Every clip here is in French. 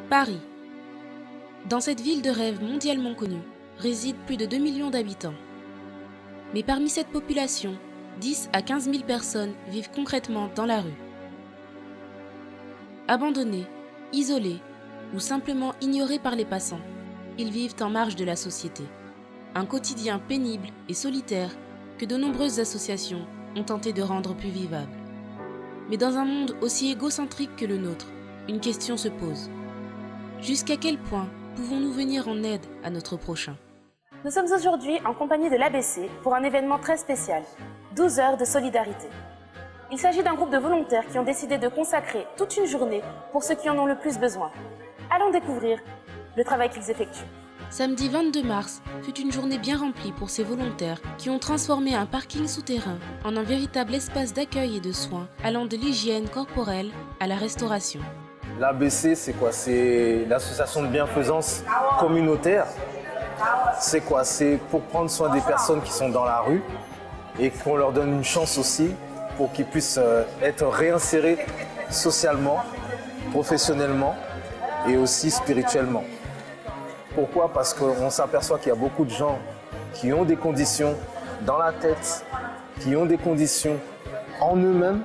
Paris. Dans cette ville de rêve mondialement connue, résident plus de 2 millions d'habitants. Mais parmi cette population, 10 à 15 000 personnes vivent concrètement dans la rue. Abandonnés, isolés ou simplement ignorés par les passants, ils vivent en marge de la société. Un quotidien pénible et solitaire que de nombreuses associations ont tenté de rendre plus vivable. Mais dans un monde aussi égocentrique que le nôtre, une question se pose. Jusqu'à quel point pouvons-nous venir en aide à notre prochain ? Nous sommes aujourd'hui en compagnie de l'ABC pour un événement très spécial, 12 heures de solidarité. Il s'agit d'un groupe de volontaires qui ont décidé de consacrer toute une journée pour ceux qui en ont le plus besoin. Allons découvrir le travail qu'ils effectuent. Samedi 22 mars fut une journée bien remplie pour ces volontaires qui ont transformé un parking souterrain en un véritable espace d'accueil et de soins allant de l'hygiène corporelle à la restauration. L'ABC, c'est quoi? C'est l'association de bienfaisance communautaire. C'est quoi? C'est pour prendre soin des personnes qui sont dans la rue et qu'on leur donne une chance aussi pour qu'ils puissent être réinsérés socialement, professionnellement et aussi spirituellement. Pourquoi? Parce qu'on s'aperçoit qu'il y a beaucoup de gens qui ont des conditions dans la tête, qui ont des conditions en eux-mêmes,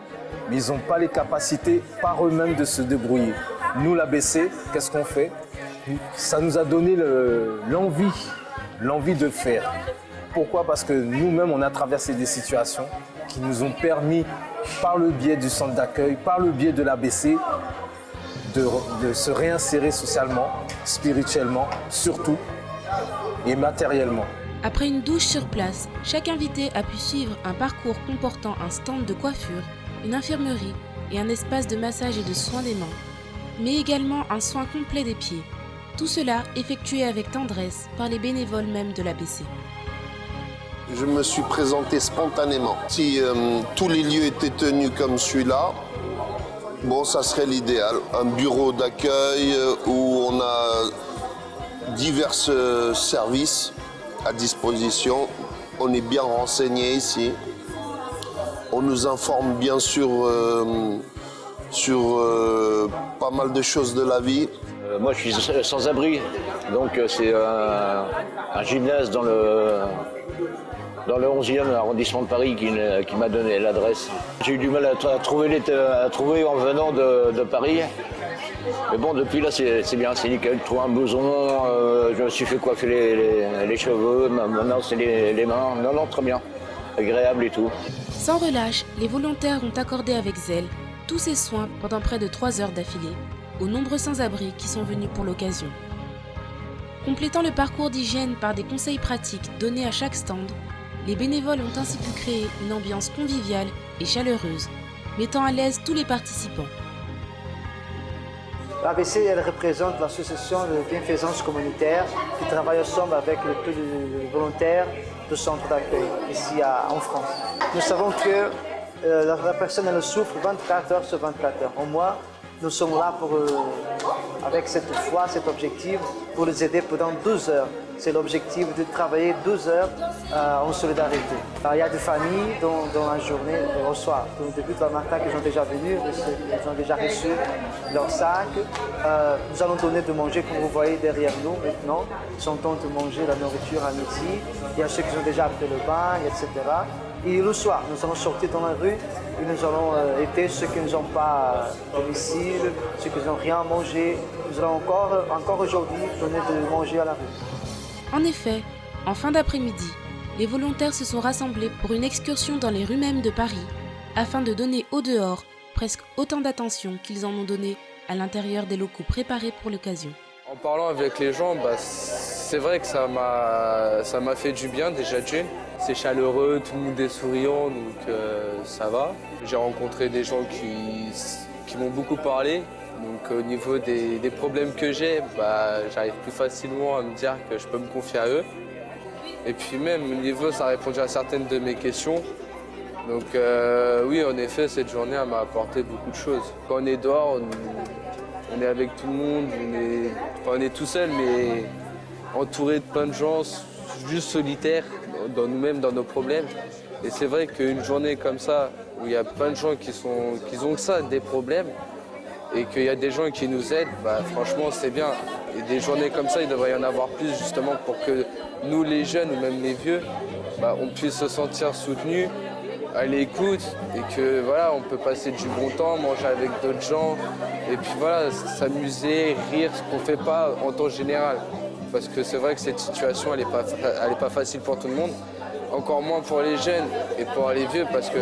mais ils n'ont pas les capacités par eux-mêmes de se débrouiller. Nous, l'ABC, qu'est-ce qu'on fait? Ça nous a donné l'envie de faire. Pourquoi? Parce que nous-mêmes, on a traversé des situations qui nous ont permis, par le biais du centre d'accueil, par le biais de l'ABC, de se réinsérer socialement, spirituellement, surtout, et matériellement. Après une douche sur place, chaque invité a pu suivre un parcours comportant un stand de coiffure, une infirmerie et un espace de massage et de soins des mains, mais également un soin complet des pieds. Tout cela effectué avec tendresse par les bénévoles même de l'ABC. Je me suis présenté spontanément. Si tous les lieux étaient tenus comme celui-là, bon, ça serait l'idéal. Un bureau d'accueil où on a divers services à disposition. On est bien renseigné ici. On nous informe bien sûr sur pas mal de choses de la vie. Moi, je suis sans-abri, donc c'est un gymnase dans le 11e arrondissement de Paris qui m'a donné l'adresse. J'ai eu du mal à trouver en venant de Paris. Mais bon, depuis là, c'est bien, c'est nickel. Je trouve un blouson, je me suis fait coiffer les cheveux, maintenant c'est les mains. Non, très bien, agréable et tout. Sans relâche, les volontaires ont accordé avec zèle tous ces soins pendant près de 3 heures d'affilée aux nombreux sans-abri qui sont venus pour l'occasion. Complétant le parcours d'hygiène par des conseils pratiques donnés à chaque stand, les bénévoles ont ainsi pu créer une ambiance conviviale et chaleureuse, mettant à l'aise tous les participants. L'ABC, elle représente l'association de bienfaisance communautaire qui travaille ensemble avec le plus de volontaires du centre d'accueil ici en France. Nous savons que la personne elle souffre 24 heures sur 24 heures. Au moins, nous sommes là avec cette foi, cet objectif, pour les aider pendant 12 heures. C'est l'objectif de travailler 12 heures en solidarité. Alors, il y a des familles dans la journée, au soir, donc depuis le matin, qui sont déjà venus, ils ont déjà reçu leur sac. Nous allons donner de manger, comme vous voyez derrière nous maintenant. Ils sont en train de manger la nourriture à midi. Il y a ceux qui ont déjà pris le bain, etc. Et le soir, nous allons sortir dans la rue et nous allons aider ceux qui n'ont pas domicile, ceux qui n'ont rien à manger. Nous allons encore aujourd'hui donner de manger à la rue. En effet, en fin d'après-midi, les volontaires se sont rassemblés pour une excursion dans les rues mêmes de Paris, afin de donner au dehors presque autant d'attention qu'ils en ont donné à l'intérieur des locaux préparés pour l'occasion. En parlant avec les gens, c'est vrai que ça m'a fait du bien déjà d'une. C'est chaleureux, tout le monde est souriant, donc ça va. J'ai rencontré des gens qui m'ont beaucoup parlé. Donc au niveau des problèmes que j'ai, j'arrive plus facilement à me dire que je peux me confier à eux. Et puis même au niveau, ça a répondu à certaines de mes questions. Donc oui, en effet, cette journée m'a apporté beaucoup de choses. Quand on est dehors, on est avec tout le monde, on est tout seul, mais entouré de plein de gens, juste solitaires, dans nous-mêmes, dans nos problèmes. Et c'est vrai qu'une journée comme ça, où il y a plein de gens qui ont que ça, des problèmes, et qu'il y a des gens qui nous aident, bah, franchement c'est bien. Et des journées comme ça, il devrait y en avoir plus justement pour que nous les jeunes ou même les vieux, bah, on puisse se sentir soutenus, à l'écoute et que voilà, on peut passer du bon temps, manger avec d'autres gens et puis voilà, s'amuser, rire, ce qu'on ne fait pas en temps général. Parce que c'est vrai que cette situation, elle est pas facile pour tout le monde, encore moins pour les jeunes et pour les vieux parce que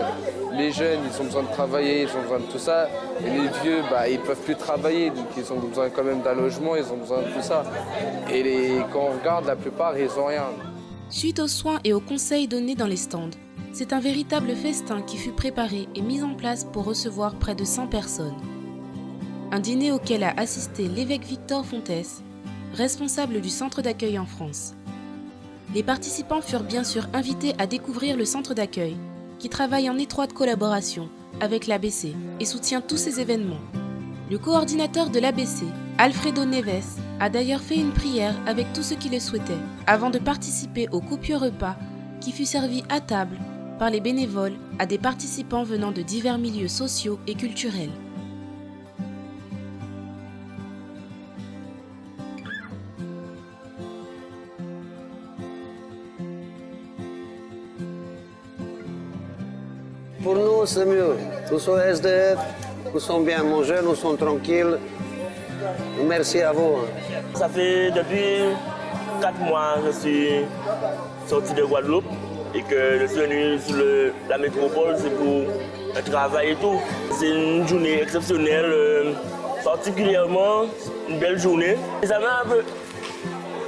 les jeunes, ils ont besoin de travailler, ils ont besoin de tout ça. Et les vieux, bah, ils ne peuvent plus travailler, donc ils ont besoin quand même d'un logement, ils ont besoin de tout ça. Et quand on regarde, la plupart, ils n'ont rien. Suite aux soins et aux conseils donnés dans les stands, c'est un véritable festin qui fut préparé et mis en place pour recevoir près de 100 personnes. Un dîner auquel a assisté l'évêque Victor Fontès, responsable du centre d'accueil en France. Les participants furent bien sûr invités à découvrir le centre d'accueil, qui travaille en étroite collaboration avec l'ABC et soutient tous ces événements. Le coordinateur de l'ABC, Alfredo Neves, a d'ailleurs fait une prière avec tous ceux qui le souhaitaient, avant de participer au copieux repas qui fut servi à table par les bénévoles à des participants venant de divers milieux sociaux et culturels. Pour nous, c'est mieux. Nous sommes SDF, nous sommes bien mangés, nous sommes tranquilles. Merci à vous. Ça fait depuis 4 mois que je suis sorti de Guadeloupe et que je suis venu sur la métropole, c'est pour le travail et tout. C'est une journée exceptionnelle, particulièrement une belle journée. Et ça m'a un peu...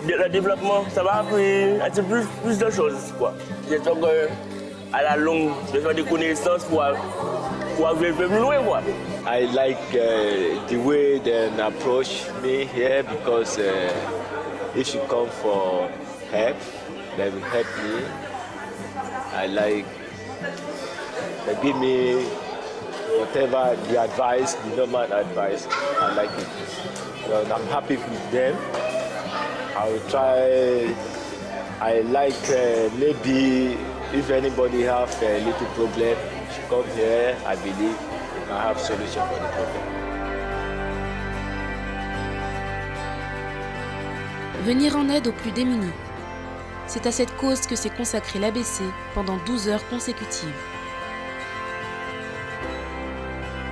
Le développement, ça m'a appris un petit peu plus de choses, quoi. J'espère qu'à la longue, je vais faire des connaissances pour arriver plus loin, quoi. I like the way they approach me here because if you come for help, they will help me. I like they give me whatever the advice, the normal advice. I like it. So I'm happy with them. I will try. I like maybe if anybody have a little problem, she come here. I believe I have solution for the problem. Venir en aide aux plus démunis. C'est à cette cause que s'est consacré l'ABC pendant 12 heures consécutives.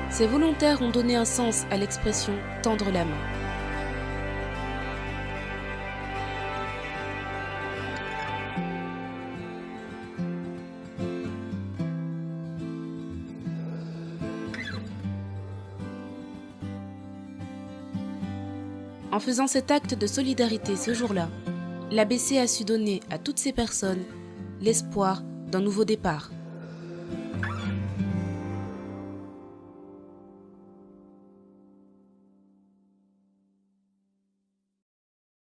Ces volontaires ont donné un sens à l'expression « tendre la main ». En faisant cet acte de solidarité ce jour-là, l'ABC a su donner à toutes ces personnes l'espoir d'un nouveau départ.